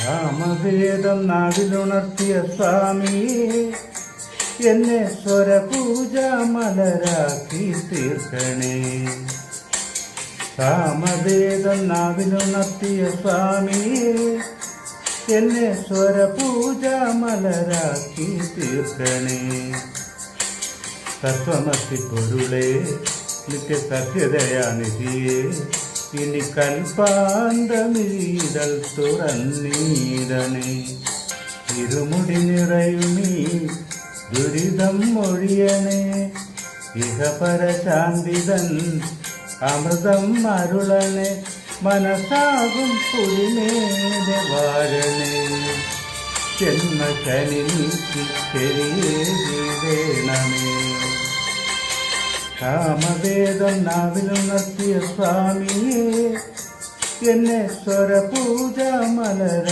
സാമവേദം നാവിലുണർത്തിയ സ്വാമി എന്നെ സ്വരപൂജ മലരാക്കി തീർക്കണേ. സാമവേദം നാവിലുണർത്തിയ സ്വാമി എന്നെ സ്വരപൂജ മലരാക്കി തീർക്കണേ. തത്വമസി പൊരുളേ നിത്യ സത്യദയാനിധിയേ ഇനി കൽപ്പാന്തമീതൽ തുറന്നീടണേ. ഇരുമുടി നിറയുമീ ദുരിതം ഒഴിയണേ. ഇഹപരശാന്തിതൻ അമൃതം അരുളണേ. മനസ്സാകും പുലിമേലെ വാഴണേ. ജന്മശനി നീക്കി ശരിയേണമേ. കാമവേദം നാവിലുണർത്തിയ സ്വാമിയെ എന്നെ സ്വരപൂജ മലര